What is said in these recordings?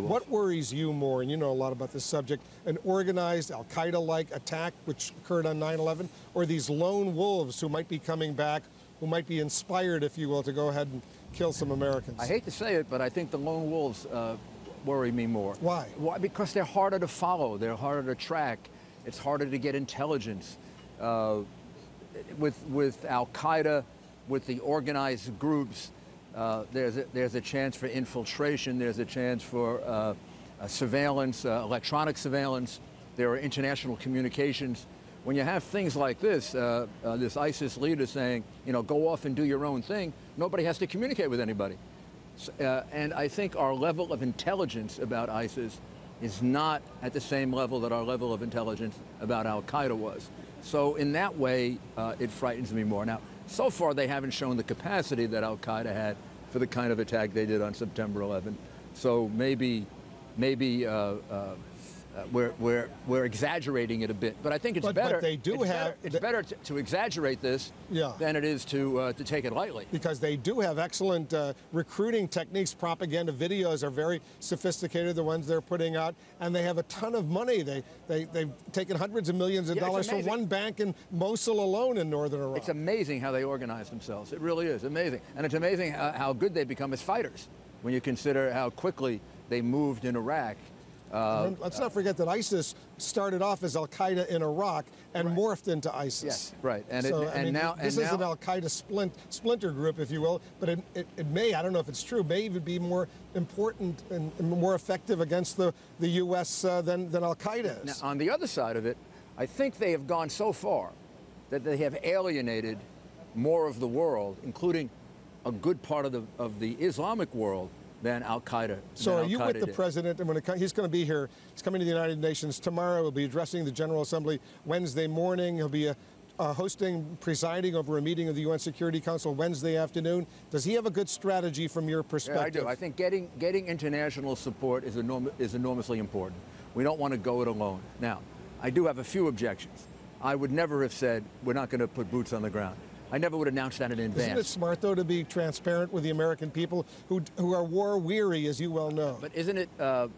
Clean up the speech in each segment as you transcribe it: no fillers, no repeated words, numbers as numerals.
What worries you more, and you know a lot about this subject, an organized Al-Qaeda-like attack which occurred on 9/11, or these lone wolves who might be coming back, who might be inspired, if you will, to go ahead and kill some Americans? I hate to say it, but I think the lone wolves worry me more. Why? Why? Because they're harder to follow. They're harder to track. It's harder to get intelligence. With Al-Qaeda, with the organized groups, there's a chance for infiltration. There's a chance for surveillance, electronic surveillance. There are international communications. When you have things like this, this ISIS leader saying, you know, go off and do your own thing, nobody has to communicate with anybody. And I think our level of intelligence about ISIS is not at the same level that our level of intelligence about Al-Qaeda was. So in that way, it frightens me more. Now, so far they haven't shown the capacity that Al-Qaeda had for the kind of attack they did on September 11. So maybe we're exaggerating it a bit, but I think it's better. But they do it's better to exaggerate this than it is to take it lightly. Because they do have excellent recruiting techniques. Propaganda videos are very sophisticated, the ones they're putting out, and they have a ton of money. They've taken hundreds of millions of dollars from one bank in Mosul alone in northern Iraq. It's amazing how they organize themselves. It really is amazing, and it's amazing how good they become as fighters when you consider how quickly they moved in Iraq. Let's not forget that ISIS started off as Al-Qaeda in Iraq and morphed into ISIS. Yes, right. And, so, this is an Al-Qaeda splinter group, if you will, but it may, I don't know if it's true, may even be more important and more effective against the U.S. Than Al-Qaeda is. Now, on the other side of it, I think they have gone so far that they have alienated more of the world, including a good part of the Islamic world, than Al-Qaeda. So are you with the president? And he's going to be here, he's coming to the United Nations tomorrow. He'll be addressing the General Assembly Wednesday morning. He'll be presiding over a meeting of the UN Security Council Wednesday afternoon. Does he have a good strategy from your perspective? Yeah, I do. I think getting international support is enormously important. We don't want to go it alone. Now, I do have a few objections. I would never have said we're not going to put boots on the ground. I never would announce that in advance. Isn't it smart, though, to be transparent with the American people who are war-weary, as you well know? But isn't it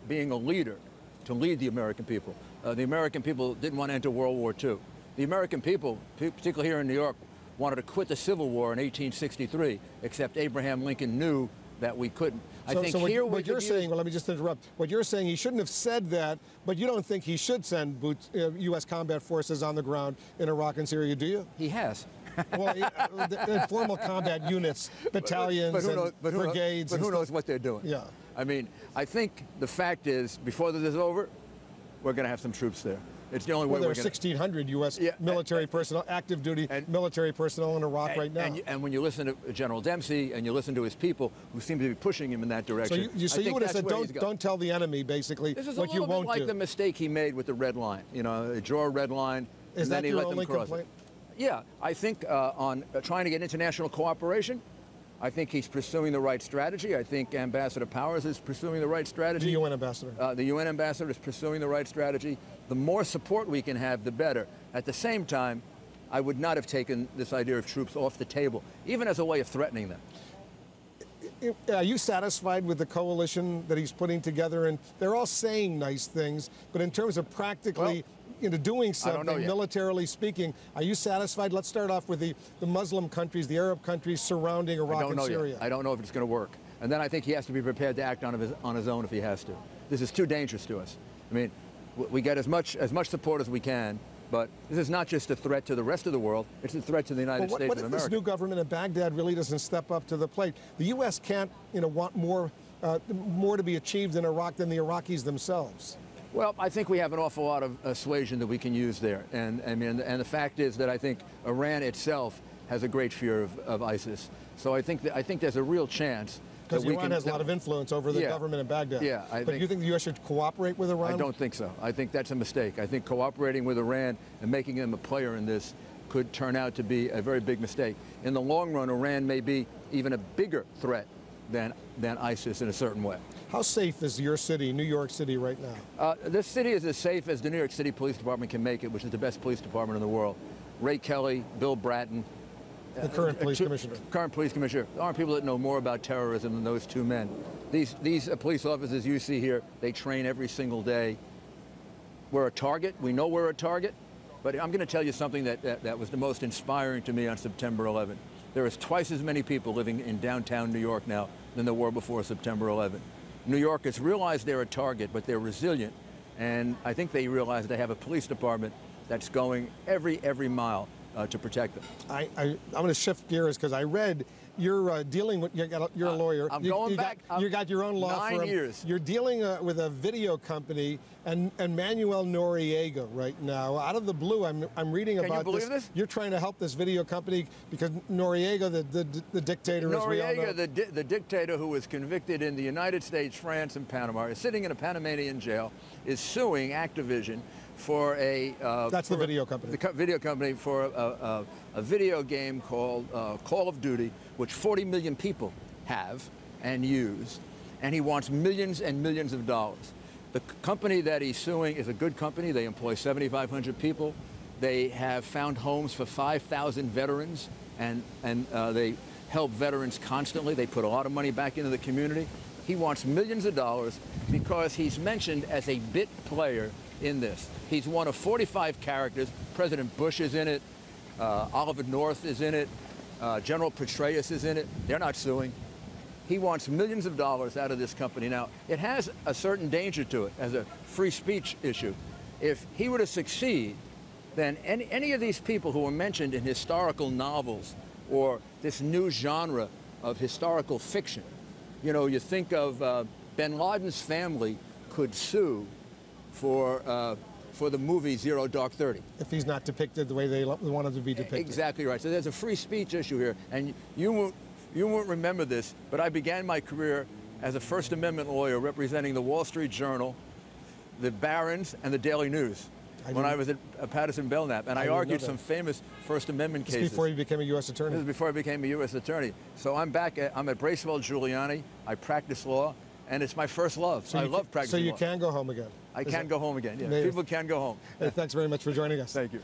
being a leader to lead the American people? The American people didn't want to enter World War II. The American people, particularly here in New York, wanted to quit the Civil War in 1863, except Abraham Lincoln knew that we couldn't. What you're saying, well, let me just interrupt. What you're saying, he shouldn't have said that, but you don't think he should send U.S. combat forces on the ground in Iraq and Syria, do you? He has. Well, the informal combat units, battalions, brigades. But who knows what they're doing? Yeah. I mean, I think the fact is, before this is over, we're going to have some troops there. It's the only way there we're are 1,600 U.S. military personnel, active duty military personnel in Iraq right now. And when you listen to General Dempsey and you listen to his people, who seem to be pushing him in that direction, so you would have said, don't tell the enemy, basically, what you won't do. This is a little bit like the mistake he made with the red line. You know, draw a red line, and then he let them cross it. Yeah, I think on trying to get international cooperation, I think he's pursuing the right strategy. I think Ambassador Powers is pursuing the right strategy. The UN ambassador. The UN ambassador is pursuing the right strategy. The more support we can have, the better. At the same time, I would not have taken this idea of troops off the table, even as a way of threatening them. Are you satisfied with the coalition that he's putting together? And they're all saying nice things, but in terms of practically doing something, militarily speaking, are you satisfied? Let's start off with the Muslim countries, the Arab countries surrounding Iraq and Syria. I don't know if it's going to work. And then I think he has to be prepared to act on his own if he has to. This is too dangerous to us. I mean, we get as much support as we can, but this is not just a threat to the rest of the world, it's a threat to the United States of America. What if this new government in Baghdad really doesn't step up to the plate? The U.S. can't, want more to be achieved in Iraq than the Iraqis themselves. Well, I think we have an awful lot of persuasion that we can use there, and the fact is that I think Iran itself has a great fear of ISIS. So I think there's a real chance. Because Iran has a lot of influence over the government in Baghdad. Yeah, but you think the U.S. should cooperate with Iran? I don't think so. I think that's a mistake. I think cooperating with Iran and making them a player in this could turn out to be a very big mistake. In the long run, Iran may be even a bigger threat than ISIS in a certain way. How safe is your city, New York City, right now? This city is as safe as the New York City Police Department can make it, which is the best police department in the world. Ray Kelly, Bill Bratton, The current police commissioner. Current police commissioner. There aren't people that know more about terrorism than those two men. These police officers you see here, they train every single day. We're a target. We know we're a target. But I'm going to tell you something that was the most inspiring to me on September 11th. There is twice as many people living in downtown New York now than there were before September 11th. New Yorkers realize they're a target, but they're resilient. And I think they realize they have a police department that's going every mile to protect them. I'm going to shift gears because I read you're dealing with, you're a lawyer. I'm going back. You got your own law firm. 9 years. You're dealing with a video company and Manuel Noriega right now. Out of the blue, I'm reading about this. Can you believe this? You're trying to help this video company because Noriega, the dictator, as we all know. Noriega, the dictator who was convicted in the United States, France, and Panama, is sitting in a Panamanian jail, is suing Activision for a... That's the video company. The video company for a video game called Call of Duty, which 40 million people have and use, and he wants millions and millions of dollars. The company that he's suing is a good company. They employ 7,500 people. They have found homes for 5,000 veterans, and they help veterans constantly. They put a lot of money back into the community. He wants millions of dollars because he's mentioned as a bit player in this. He's one of 45 characters. President Bush is in it. Oliver North is in it. General Petraeus is in it. They're not suing. He wants millions of dollars out of this company. Now, it has a certain danger to it as a free speech issue. If he were to succeed, then any of these people who are mentioned in historical novels or this new genre of historical fiction, you know, you think of bin Laden's family could sue for the movie Zero Dark 30. If he's not depicted the way they want him to be depicted. Exactly right. So there's a free speech issue here, and you won't remember this, but I began my career as a First Amendment lawyer representing the Wall Street Journal, the Barron's, and the Daily News when I was at Patterson-Belknap, and I argued some famous First Amendment cases. This before you became a U.S. attorney? This is before I became a U.S. attorney. So I'm back. I'm at Bracewell Giuliani. I practice law, and it's my first love. So I love practicing law. So you can go home again? I can go home again, yeah. People can go home. Hey, thanks very much for joining us. Thank you.